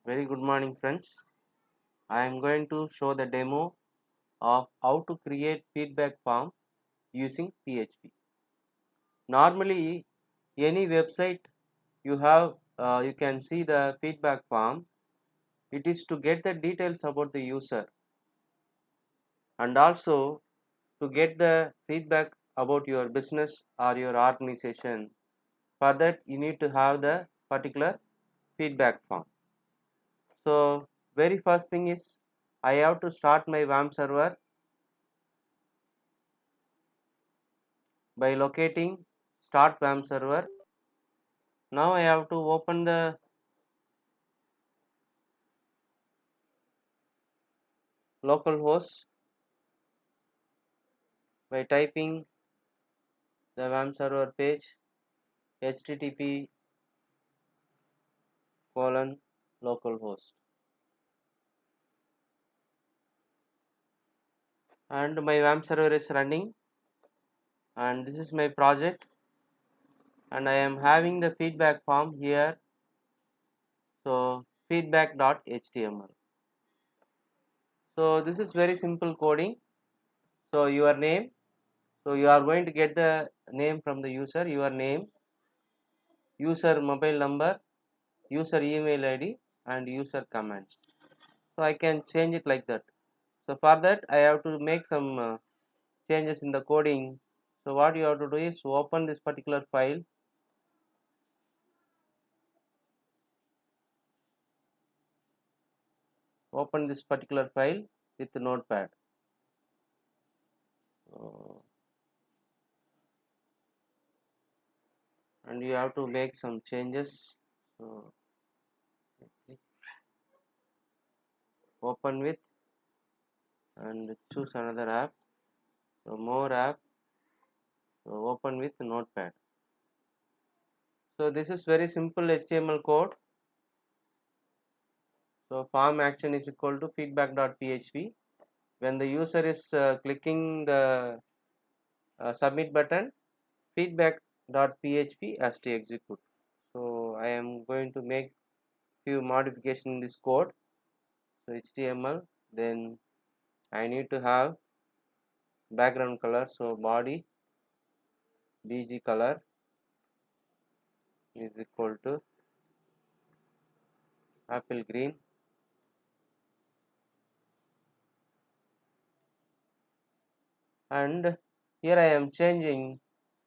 Very good morning, friends. I am going to show the demo of how to create feedback form using PHP. Normally, any website you have, you can see the feedback form. It is to get the details about the user and also to get the feedback about your business or your organization. For that, you need to have the particular feedback form. So, very first thing is I have to start my WAMP server by locating start WAMP server. Now I have to open the localhost by typing the WAMP server page http colon localhost, and my WAMP server is running, and this is my project, and I am having the feedback form here. So feedback.html. So this is very simple coding. So your name, so you are going to get the name from the user, your name, user mobile number, user email id, and user comments. So I can change it like that. So for that I have to make some changes in the coding. So what you have to do is open this particular file, open this particular file with the notepad. And you have to make some changes. So open with and choose another app. So more app. So open with notepad. So this is very simple HTML code. So form action is equal to feedback.php. When the user is clicking the submit button, feedback.php has to execute. So I am going to make few modifications in this code. So HTML, then I need to have background color. So body bg color is equal to apple green, and here I am changing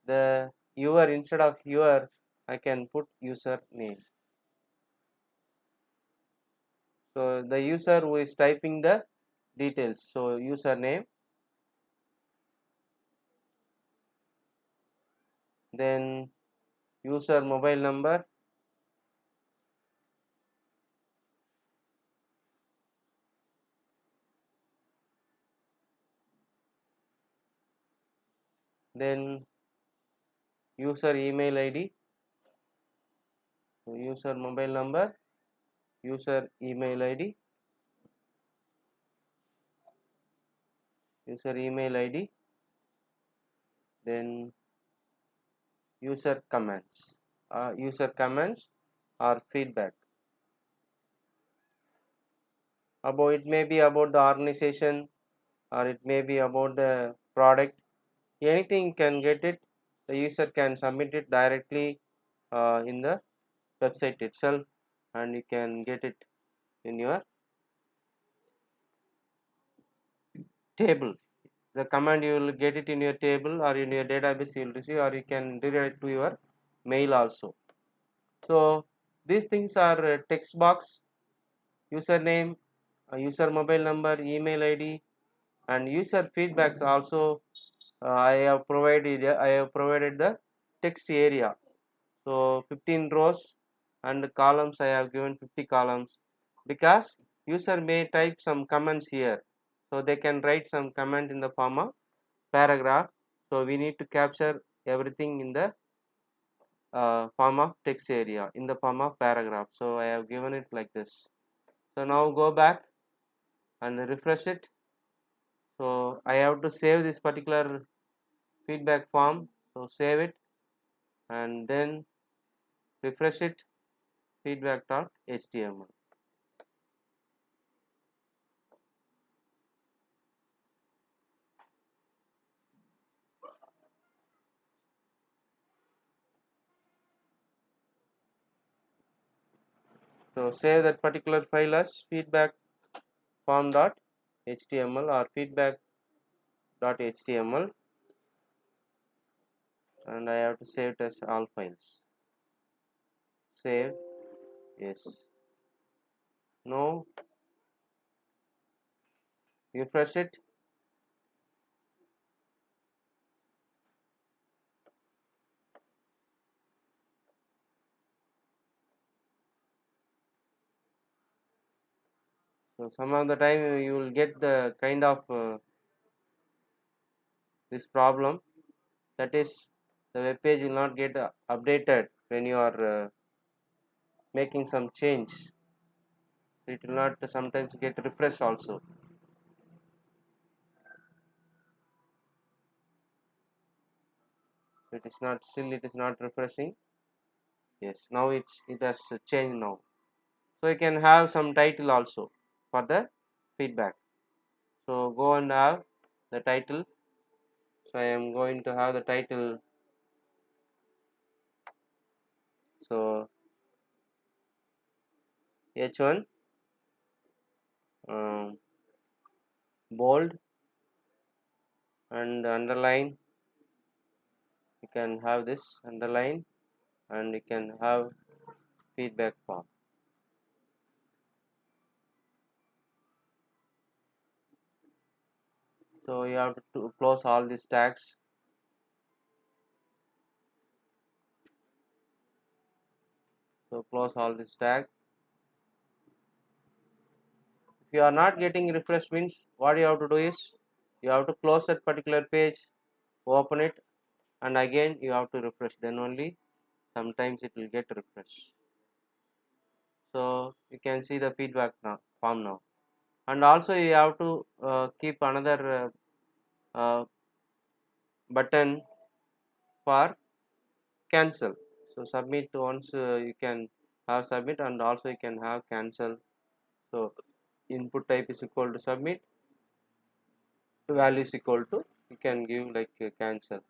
the your, instead of your I can put user name. So the user who is typing the details, so username, then user mobile number, then user email id, so user mobile number, user email id, user email id, then user comments, or feedback. About, it may be about the organization or it may be about the product. Anything can get it. The user can submit it directly in the website itself, and you can get it in your table. The command you will get it in your table or in your database you will receive, or you can direct to your mail also. So these things are text box, username, user mobile number, email id, and user feedbacks also. I have provided the text area. So 15 rows and columns, I have given 50 columns because user may type some comments here. So they can write some comment in the form of paragraph. So we need to capture everything in the form of text area, in the form of paragraph. So I have given it like this. So now go back and refresh it. So I have to save this particular feedback form. So save it and then refresh it, feedback.html. So save that particular file as feedback form.html or feedback.html, and I have to save it as all files. Save, yes. Now refresh it. So some of the time you will get the kind of this problem, that is the web page will not get updated when you are making some change. It will not sometimes get refreshed also. It is not, still it is not refreshing. Yes, now it has changed now. So you can have some title also for the feedback. So go and have the title. So I am going to have the title. So H1 um, bold and underline. You can have this underline and you can have feedback form. So you have to close all these tags. So close all this tag. If you are not getting refresh means what you have to do is you have to close that particular page, open it, and again you have to refresh, then only sometimes it will get refreshed. So you can see the feedback now form now, and also you have to keep another button for cancel. So submit once, you can have submit and also you can have cancel. So input type is equal to submit, value is equal to, you can give like cancel.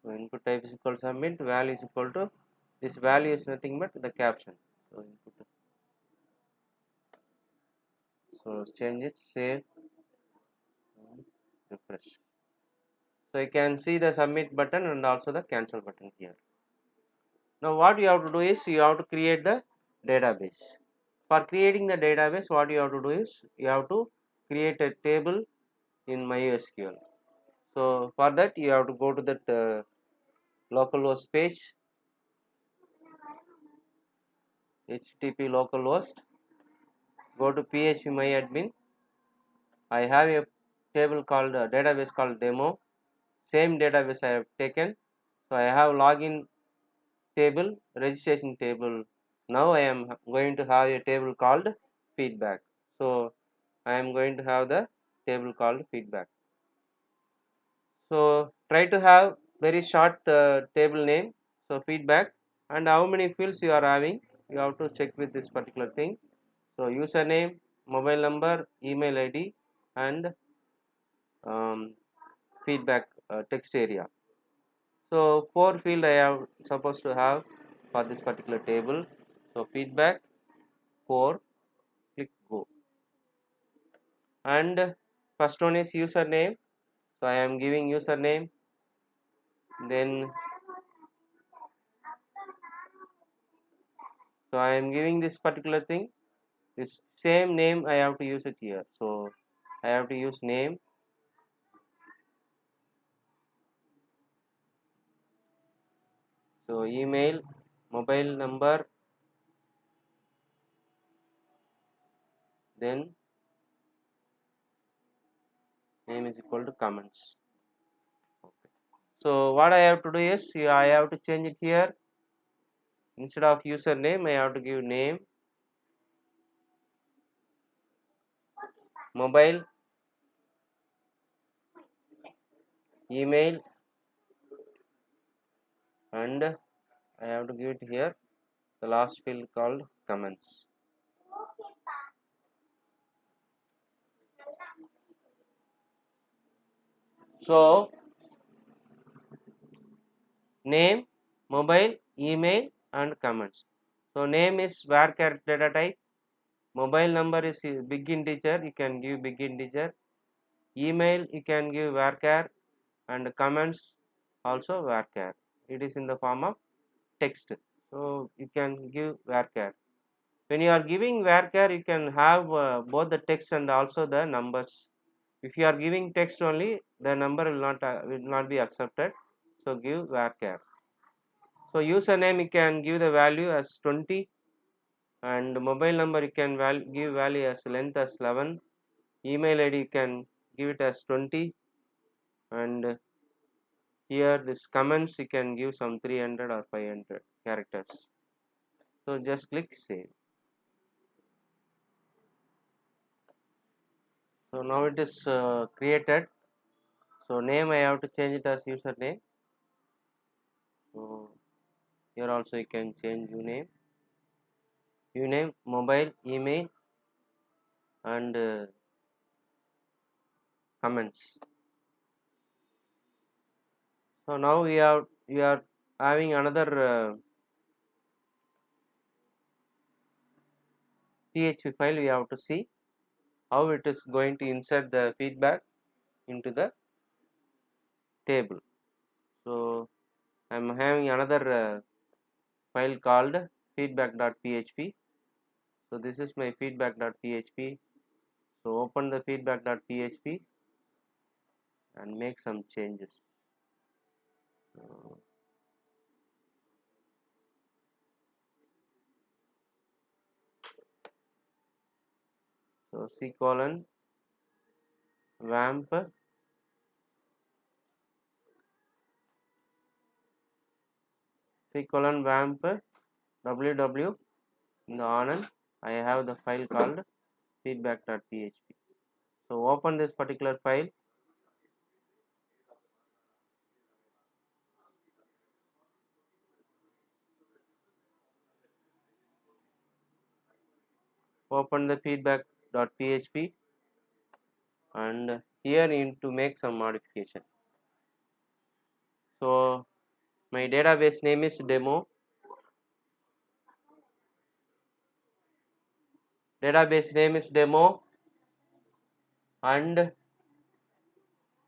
So input type is equal to submit, value is equal to, this value is nothing but the caption. So input, so change it, save, refresh. So you can see the submit button and also the cancel button here. Now what you have to do is you have to create the database. For creating the database, what you have to do is you have to create a table in MySQL. So for that you have to go to that localhost page, HTTP localhost, go to phpMyAdmin. I have a table called database called demo. Same database I have taken. So I have login table, registration table. Now I am going to have a table called feedback. So I am going to have the table called feedback. So try to have very short table name. So feedback, and how many fields you are having, you have to check with this particular thing. So username, mobile number, email ID, and feedback text area. So 4 field I have supposed to have for this particular table. So feedback 4, click go, and first one is username. So I am giving username, then so I am giving this particular thing, this same name I have to use it here. So I have to use name, so email, mobile number, then name is equal to comments. So what I have to do is I have to change it here. Instead of username, I have to give name, mobile, email, and I have to give it here the last field called comments. So name, mobile, email, and comments. So name is varchar data type. Mobile number is big integer, you can give big integer. Email you can give varchar, and comments also varchar. It is in the form of text, so you can give varchar. When you are giving varchar, you can have both the text and also the numbers. If you are giving text only, the number will not be accepted. So give varchar. So username you can give the value as 20, and mobile number you can give value as length as 11. Email ID you can give it as 20, and here this comments you can give some 300 or 500 characters. So just click save. So now it is created. So name I have to change it as username. So here also you can change uname, mobile, email, and comments. So now we are having another PHP file. We have to see how it is going to insert the feedback into the table. So I am having another file called feedback.php. So this is my feedback.php. So open the feedback.php and make some changes. So C colon vamp www in the Anand. I have the file called feedback.php. So open this particular file. Open the feedback.php, and here you need to make some modification. So my database name is demo. Database name is demo, and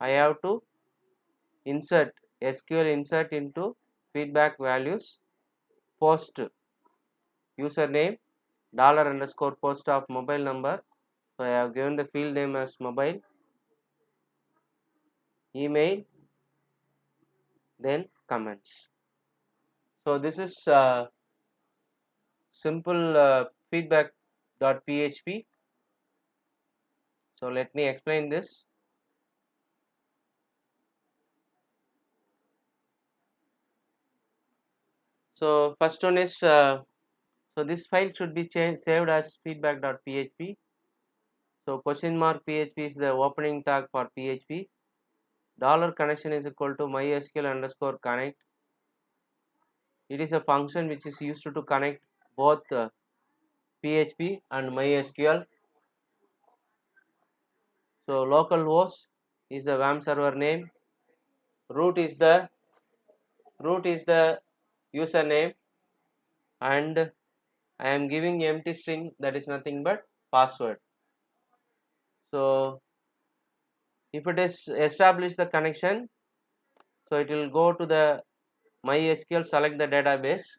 I have to insert SQL insert into feedback values post username $_ of mobile number. So I have given the field name as mobile, email, then comments. So this is simple feedback.php. So let me explain this. So first one is so this file should be saved as feedback.php. So $PHP is the opening tag for PHP. $connection is equal to mysql_connect. It is a function which is used to connect both PHP and MySQL. So localhost is the WAM server name. Root is the username, and I am giving empty string, that is nothing but password. So if it is establish the connection, so it will go to the MySQL, select the database.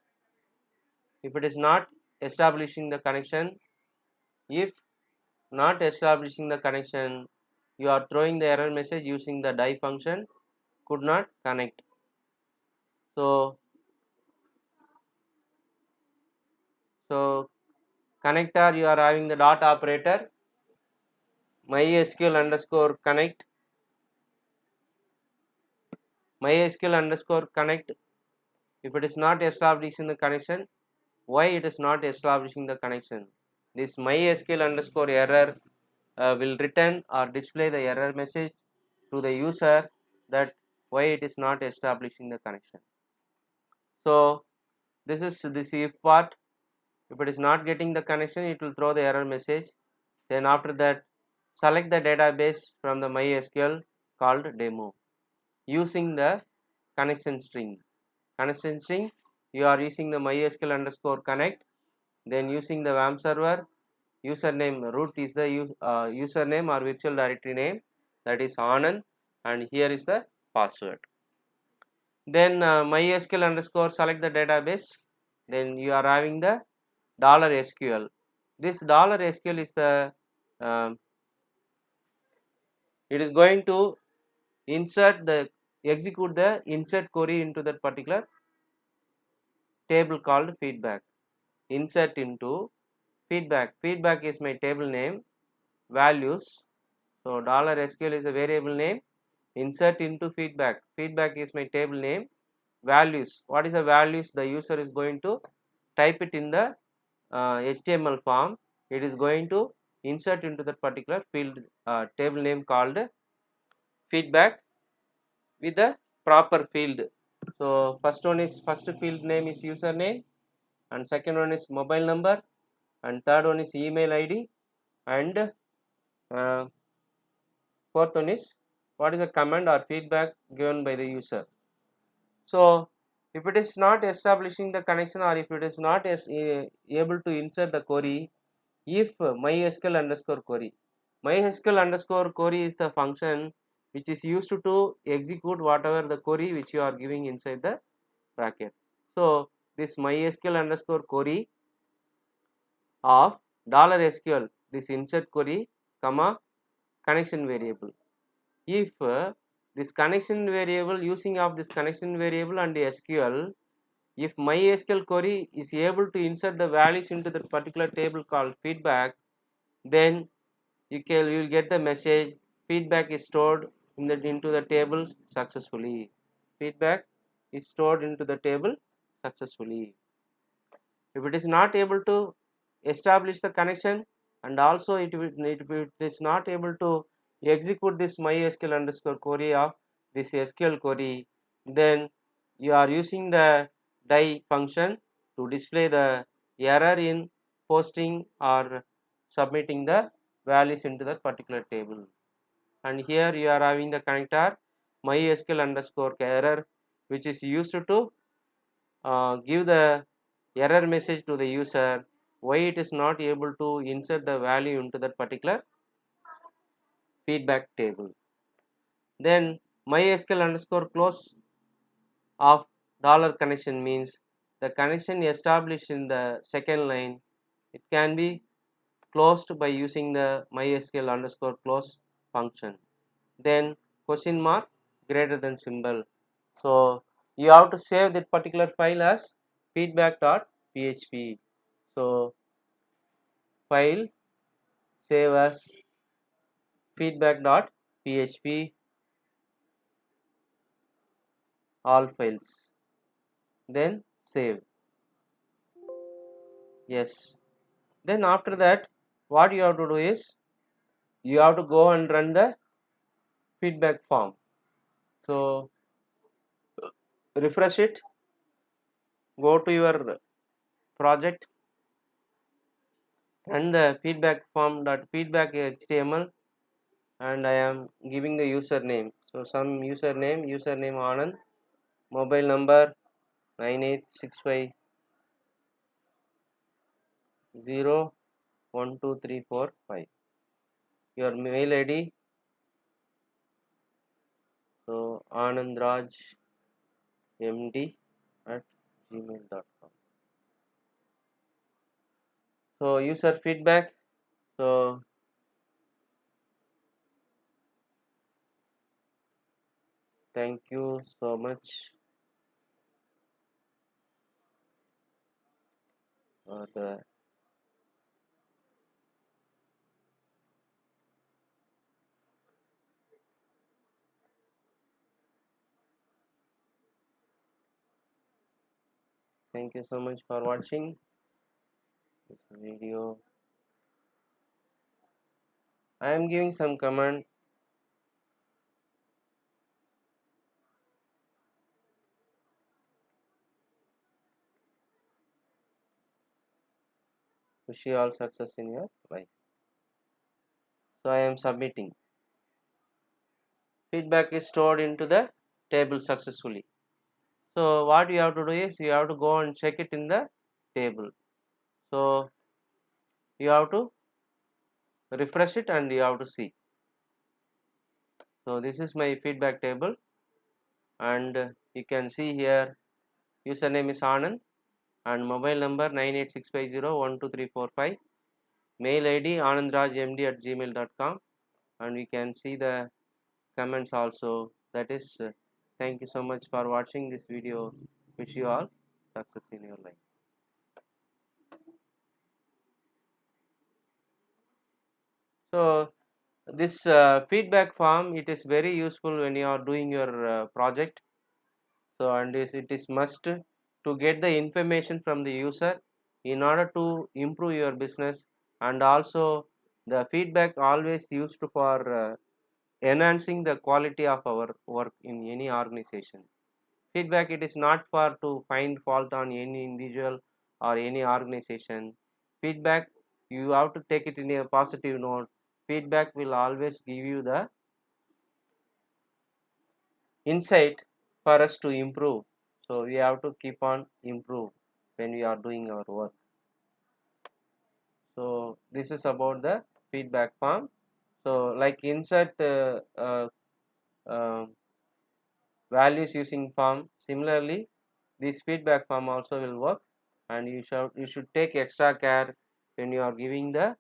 If it is not establishing the connection, if not establishing the connection, you are throwing the error message using the die function, could not connect. So connector, you are having the dot operator, mysql_connect, mysql underscore connect. If it is not establishing the connection, why it is not establishing the connection? This mysql underscore error will return or display the error message to the user that why it is not establishing the connection. So this is this if part. If it is not getting the connection, it will throw the error message. Then after that, select the database from the MySQL called demo using the connection string. Connection string, you are using the MySQL underscore connect. Then using the WAMP server, username root is the username or virtual directory name, that is Anand, and here is the password. Then MySQL underscore select the database. Then you are having the $SQL. This $SQL is the it is going to execute the insert query into that particular table called feedback. Insert into feedback. Feedback is my table name. Values. So $SQL is a variable name. Insert into feedback. Feedback is my table name. Values. What is the values? The user is going to type it in the HTML form. It is going to insert into that particular field table name called feedback with the proper field. So first field name is username, and second one is mobile number, and third one is email ID, and uh, fourth one is what is the command or feedback given by the user. So if it is not establishing the connection, or if it is not able to insert the query, if mysql underscore query, mysql underscore query is the function which is used to execute whatever the query which you are giving inside the bracket. So this mysql underscore query of $SQL, this insert query comma connection variable. If this connection variable, using of this connection variable and the SQL, if MySQL query is able to insert the values into that particular table called feedback, then you will get the message feedback is stored into the table successfully. Feedback is stored into the table successfully. If it is not able to establish the connection, and also it is not able to execute this mysql underscore query of this SQL query, then you are using the die function to display the error in posting or submitting the values into that particular table. And here you are having the connector mysql underscore error, which is used to give the error message to the user why it is not able to insert the value into that particular feedback table. Then mysql underscore close of dollar connection means the connection established in the second line, it can be closed by using the mysql underscore close function. Then question mark greater than symbol. So you have to save that particular file as feedback.php. So file save as feedback.php, all files, then save. Yes. Then after that, what you have to do is you have to go and run the feedback form. So refresh it, go to your project, run the feedback form.feedback html, and I am giving the username. So some username Anand, mobile number 9865012345, your mail ID, so anandrajmd@gmail.com. So user feedback. So thank you so much for the thank you so much for watching this video. I am giving some command. Wish you all success in your life. So I am submitting. Feedback is stored into the table successfully. So what you have to do is you have to go and check it in the table. So you have to refresh it and you have to see. So this is my feedback table, and you can see here username is Anand and mobile number 98650123445, mail id anandrajmd@gmail.com, and we can see the comments also. That is, thank you so much for watching this video. Wish you all success in your life. So this feedback form, it is very useful when you are doing your project. So and it is must to get the information from the user in order to improve your business, and also the feedback always used for enhancing the quality of our work in any organization. Feedback, it is not for to find fault on any individual or any organization. Feedback, you have to take it in a positive note. Feedback will always give you the insight for us to improve. So we have to keep on improve when we are doing our work. So this is about the feedback form. So like insert uh, values using form. Similarly, this feedback form also will work, and you should take extra care when you are giving the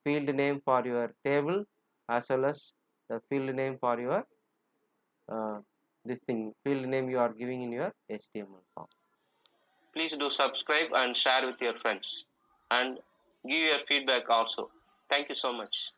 field name for your table as well as the field name for your uh, this thing field name you are giving in your HTML form. Please do subscribe and share with your friends and give your feedback also. Thank you so much.